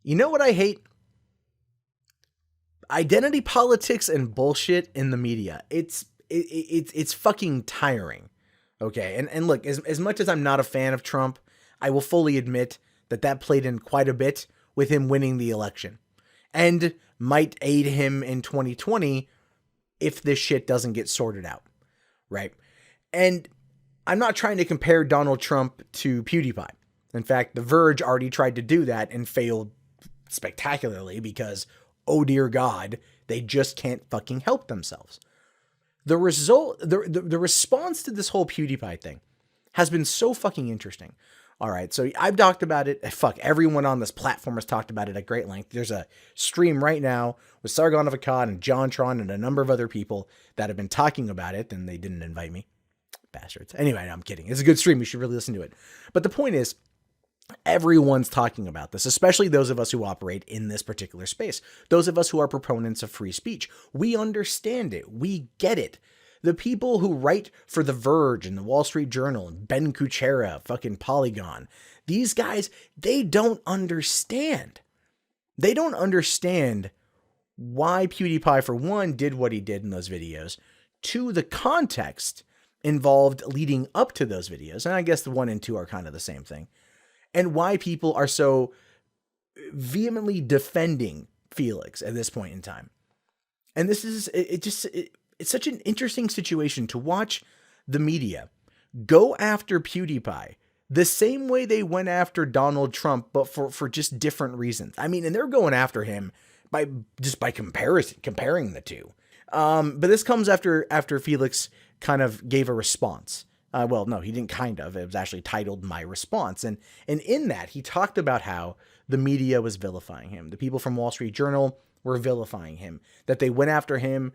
You know what I hate? Identity politics and bullshit in the media. It's fucking tiring. Okay, and look, as much as I'm not a fan of Trump, I will fully admit that played in quite a bit with him winning the election, and might aid him in 2020 if this shit doesn't get sorted out, right? And I'm not trying to compare Donald Trump to PewDiePie. In fact, The Verge already tried to do that and failed spectacularly because, oh dear God, they just can't fucking help themselves. The response to this whole PewDiePie thing has been so fucking interesting. All right, so I've talked about it. Fuck, everyone on this platform has talked about it at great length. There's a stream right now with Sargon of Akkad and JonTron and a number of other people that have been talking about it, and they didn't invite me. Bastards. Anyway, no, I'm kidding. It's a good stream. You should really listen to it. But the point is, everyone's talking about this, especially those of us who operate in this particular space. Those of us who are proponents of free speech. We understand it. We get it. The people who write for The Verge and the Wall Street Journal and Ben Kuchera, fucking Polygon, these guys, they don't understand. They don't understand why PewDiePie, for one, did what he did in those videos. Two, the context involved leading up to those videos. And I guess the 1 and 2 are kind of the same thing. And why people are so vehemently defending Felix at this point in time. And this is, it's such an interesting situation to watch the media go after PewDiePie the same way they went after Donald Trump, but for just different reasons. I mean, and they're going after him by comparing the two. But this comes after Felix kind of gave a response. Well, no, he didn't kind of. It was actually titled My Response. And in that, he talked about how the media was vilifying him. The people from Wall Street Journal were vilifying him, that they went after him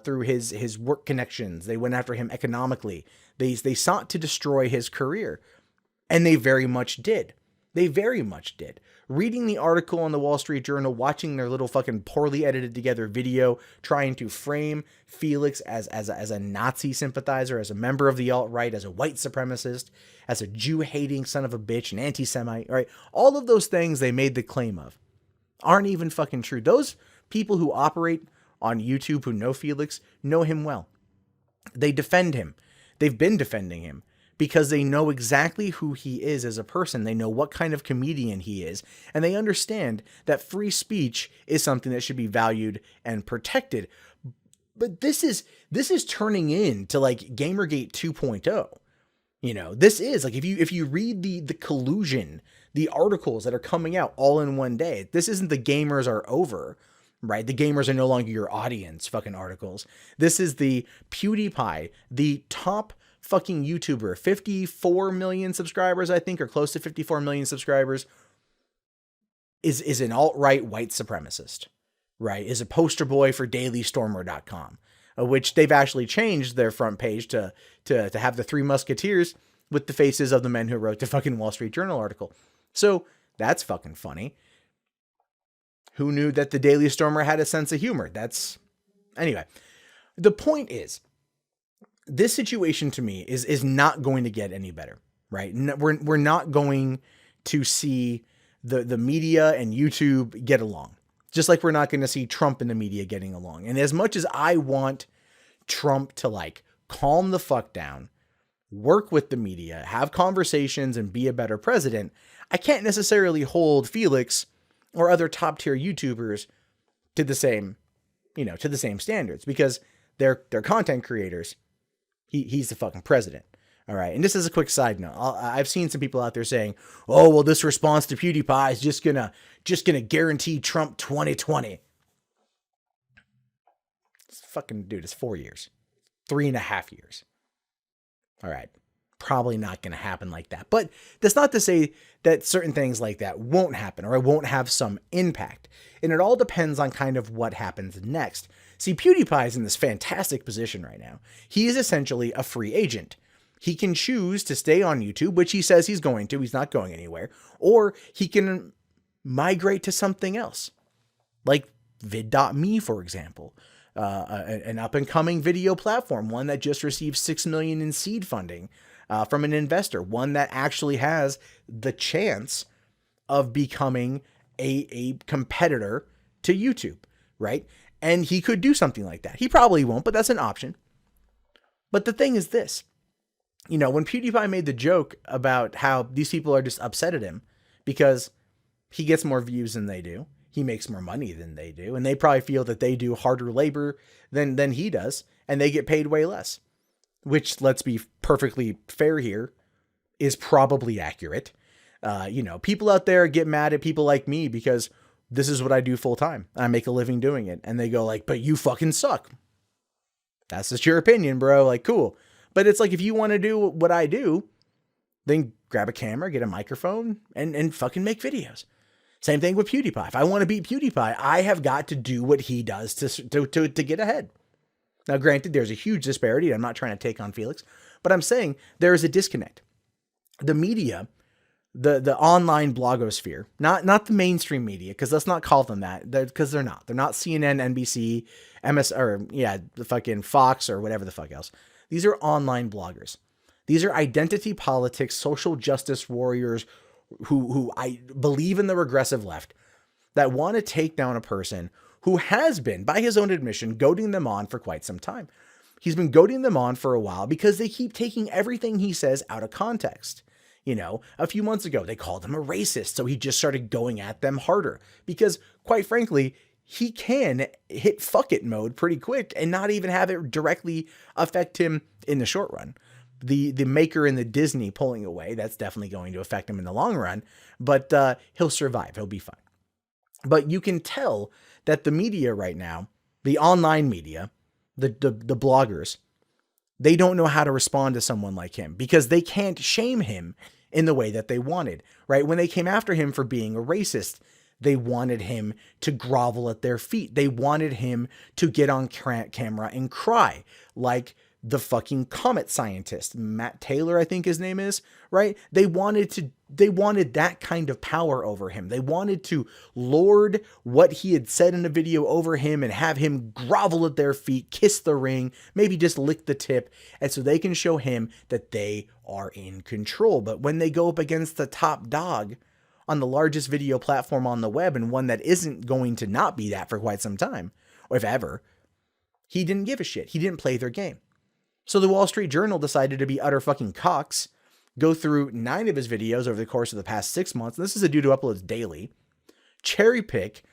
through his work connections. They went after him economically. They sought to destroy his career. And they very much did. They very much did. Reading the article on the Wall Street Journal, watching their little fucking poorly edited together video, trying to frame Felix as a Nazi sympathizer, as a member of the alt-right, as a white supremacist, as a Jew-hating son of a bitch, an anti-Semite, right? All of those things they made the claim of aren't even fucking true. Those people who operate on YouTube who know Felix know him well. They defend him. They've been defending him because they know exactly who he is as a person. They know what kind of comedian he is, and they understand that free speech is something that should be valued and protected. But this is turning into like Gamergate 2.0. You know, this is like, if you read the collusion, the articles that are coming out all in one day, this isn't the gamers are over, right? The gamers are no longer your audience fucking articles. This is the PewDiePie, the top fucking YouTuber, 54 million subscribers, I think, or close to 54 million subscribers, is an alt-right white supremacist, right? Is a poster boy for dailystormer.com, which they've actually changed their front page to have the Three Musketeers with the faces of the men who wrote the fucking Wall Street Journal article. So that's fucking funny. Who knew that the Daily Stormer had a sense of humor? Anyway, the point is, this situation to me is not going to get any better, right? We're not going to see the media and YouTube get along, just like we're not going to see Trump and the media getting along. And as much as I want Trump to like calm the fuck down, work with the media, have conversations, and be a better president, I can't necessarily hold Felix or other top tier YouTubers to the same standards, because they're content creators. He's the fucking president. All right. And this is a quick side note. I've seen some people out there saying, oh, well, this response to PewDiePie is just gonna guarantee Trump 2020. This fucking dude, it's 4 years, 3.5 years. All right. Probably not going to happen like that. But that's not to say that certain things like that won't happen or it won't have some impact. And it all depends on kind of what happens next. See, PewDiePie is in this fantastic position right now. He is essentially a free agent. He can choose to stay on YouTube, which he says he's going to. He's not going anywhere. Or he can migrate to something else, like vid.me, for example. An up-and-coming video platform, one that just received $6 million in seed funding from an investor, one that actually has the chance of becoming a competitor to YouTube, right? And he could do something like that. He probably won't, but that's an option. But the thing is this, you know, when PewDiePie made the joke about how these people are just upset at him because he gets more views than they do, he makes more money than they do, and they probably feel that they do harder labor than he does, and they get paid way less, which, let's be perfectly fair here, is probably accurate. You know, people out there get mad at people like me because this is what I do full time. I make a living doing it. And they go like, but you fucking suck. That's just your opinion, bro. Like, cool. But it's like, if you want to do what I do, then grab a camera, get a microphone, and fucking make videos. Same thing with PewDiePie. If I want to beat PewDiePie, I have got to do what he does to get ahead. Now, granted, there's a huge disparity. I'm not trying to take on Felix, but I'm saying there is a disconnect. The media, the online blogosphere, not the mainstream media, because let's not call them that, because they're not. They're not CNN, NBC, the fucking Fox or whatever the fuck else. These are online bloggers. These are identity politics, social justice warriors who I believe in the regressive left that want to take down a person who has been, by his own admission, goading them on for quite some time. He's been goading them on for a while because they keep taking everything he says out of context. You know, a few months ago, they called him a racist, so he just started going at them harder because, quite frankly, he can hit fuck it mode pretty quick and not even have it directly affect him in the short run. The maker in the Disney pulling away, that's definitely going to affect him in the long run, but he'll survive. He'll be fine. But you can tell that the media right now, the online media, the bloggers, they don't know how to respond to someone like him because they can't shame him in the way that they wanted, right? When they came after him for being a racist, they wanted him to grovel at their feet. They wanted him to get on camera and cry like the fucking comet scientist, Matt Taylor, I think his name is, right? They wanted that kind of power over him. They wanted to lord what he had said in a video over him and have him grovel at their feet, kiss the ring, maybe just lick the tip. And so they can show him that they are in control. But when they go up against the top dog on the largest video platform on the web, and one that isn't going to not be that for quite some time, or if ever, he didn't give a shit. He didn't play their game. So the Wall Street Journal decided to be utter fucking cocks, go through 9 of his videos over the course of the past 6 months. And this is a dude who uploads daily. Cherry pick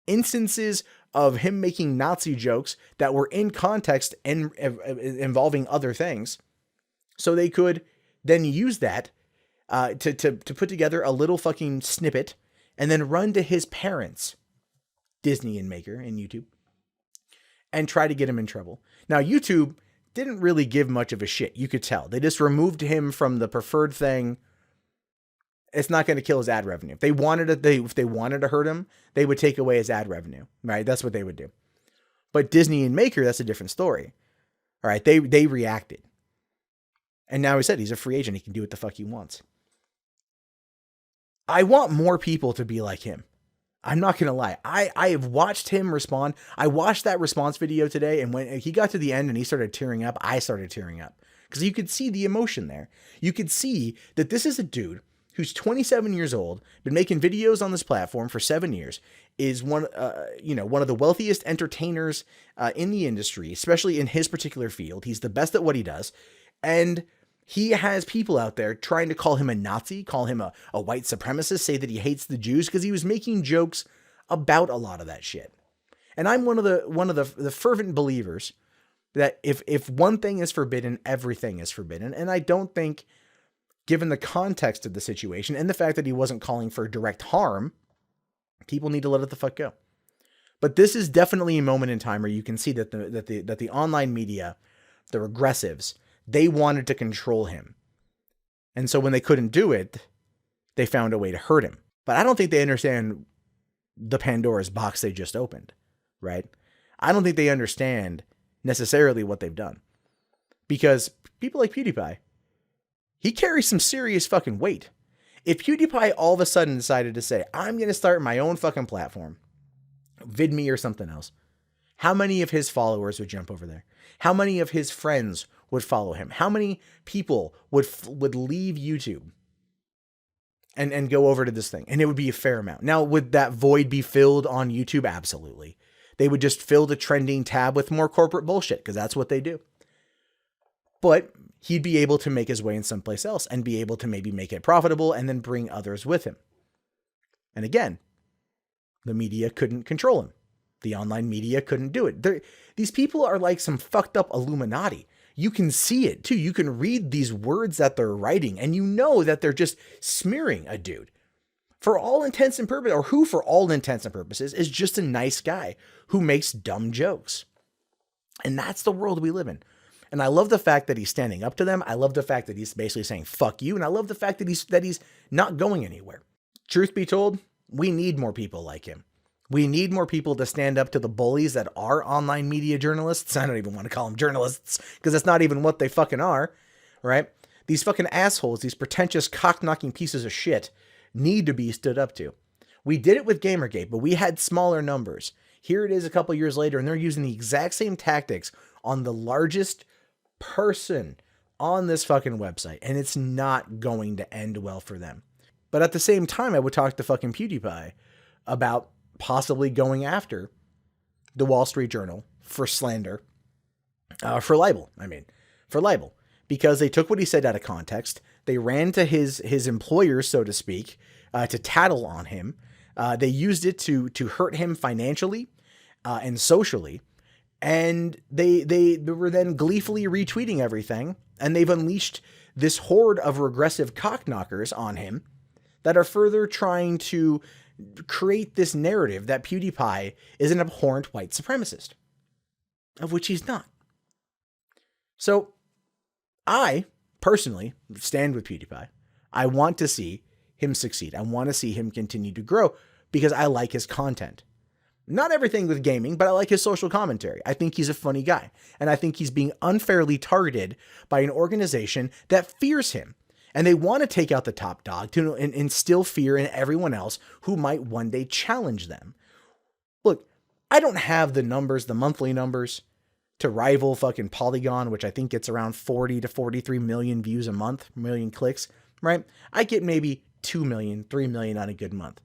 instances of him making Nazi jokes that were in context and involving other things. So they could then use that to put together a little fucking snippet and then run to his parents, Disney and Maker and YouTube, and try to get him in trouble. Now, YouTube didn't really give much of a shit. You could tell. They just removed him from the preferred thing. It's not going to kill his ad revenue. If they wanted to hurt him, they would take away his ad revenue, right? That's what they would do. But Disney and Maker, that's a different story. All right. They reacted. And now he said he's a free agent. He can do what the fuck he wants. I want more people to be like him. I'm not going to lie. I have watched him respond. I watched that response video today, and when he got to the end and he started tearing up, I started tearing up because you could see the emotion there. You could see that this is a dude who's 27 years old, been making videos on this platform for 7 years, is one of the wealthiest entertainers in the industry, especially in his particular field. He's the best at what he does. And he has people out there trying to call him a Nazi, call him a white supremacist, say that he hates the Jews because he was making jokes about a lot of that shit. And I'm one of the fervent believers that if one thing is forbidden, everything is forbidden. And I don't think, given the context of the situation and the fact that he wasn't calling for direct harm, people need to let it the fuck go. But this is definitely a moment in time where you can see that the online media, the regressives, they wanted to control him. And so when they couldn't do it, they found a way to hurt him. But I don't think they understand the Pandora's box they just opened, right? I don't think they understand necessarily what they've done. Because people like PewDiePie, he carries some serious fucking weight. If PewDiePie all of a sudden decided to say, I'm going to start my own fucking platform, VidMe or something else, how many of his followers would jump over there? How many of his friends would follow him? How many people would leave YouTube and go over to this thing. And it would be a fair amount. Now, would that void be filled on YouTube? Absolutely. They would just fill the trending tab with more corporate bullshit because that's what they do. But he'd be able to make his way in someplace else and be able to maybe make it profitable and then bring others with him. And again, the media couldn't control him. The online media couldn't do it. These people are like some fucked up Illuminati. You can see it too. You can read these words that they're writing and you know that they're just smearing a dude. For all intents and purposes, or who for all intents and purposes is just a nice guy who makes dumb jokes. And that's the world we live in. And I love the fact that he's standing up to them. I love the fact that he's basically saying, fuck you. And I love the fact that he's not going anywhere. Truth be told, we need more people like him. We need more people to stand up to the bullies that are online media journalists. I don't even want to call them journalists because that's not even what they fucking are, right? These fucking assholes, these pretentious cock-knocking pieces of shit need to be stood up to. We did it with Gamergate, but we had smaller numbers. Here it is a couple years later, and they're using the exact same tactics on the largest person on this fucking website, and it's not going to end well for them. But at the same time, I would talk to fucking PewDiePie about possibly going after the Wall Street Journal for slander, for libel, because they took what he said out of context. They ran to his employers, so to speak, to tattle on him. They used it to hurt him financially and socially. And they were then gleefully retweeting everything. And they've unleashed this horde of regressive cockknockers on him that are further trying to create this narrative that PewDiePie is an abhorrent white supremacist, of which he's not. So I personally stand with PewDiePie. I want to see him succeed. I want to see him continue to grow because I like his content. Not everything with gaming, but I like his social commentary. I think he's a funny guy. And I think he's being unfairly targeted by an organization that fears him. And they want to take out the top dog to instill fear in everyone else who might one day challenge them. Look, I don't have the numbers, the monthly numbers, to rival fucking Polygon, which I think gets around 40 to 43 million views a month, million clicks, right? I get maybe 2 million, 3 million on a good month.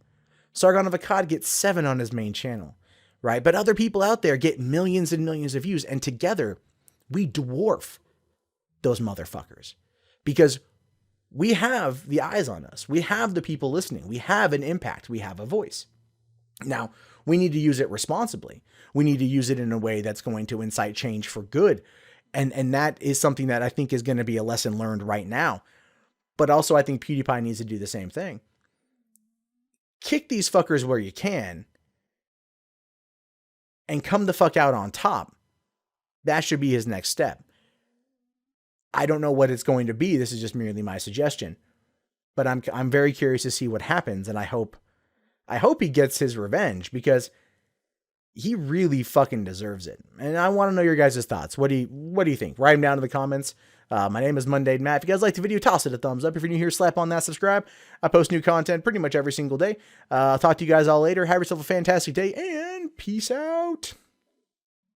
Sargon of Akkad gets 7 on his main channel, right? But other people out there get millions and millions of views, and together we dwarf those motherfuckers because we have the eyes on us. We have the people listening. We have an impact. We have a voice. Now, we need to use it responsibly. We need to use it in a way that's going to incite change for good. And that is something that I think is going to be a lesson learned right now. But also, I think PewDiePie needs to do the same thing. Kick these fuckers where you can and come the fuck out on top. That should be his next step. I don't know what it's going to be. This is just merely my suggestion, but I'm very curious to see what happens. And I hope he gets his revenge because he really fucking deserves it. And I want to know your guys' thoughts. What do you think? Write them down in the comments. My name is Monday Matt. If you guys like the video, toss it a thumbs up. If you're new here, slap on that subscribe. I post new content pretty much every single day. I'll talk to you guys all later. Have yourself a fantastic day and peace out.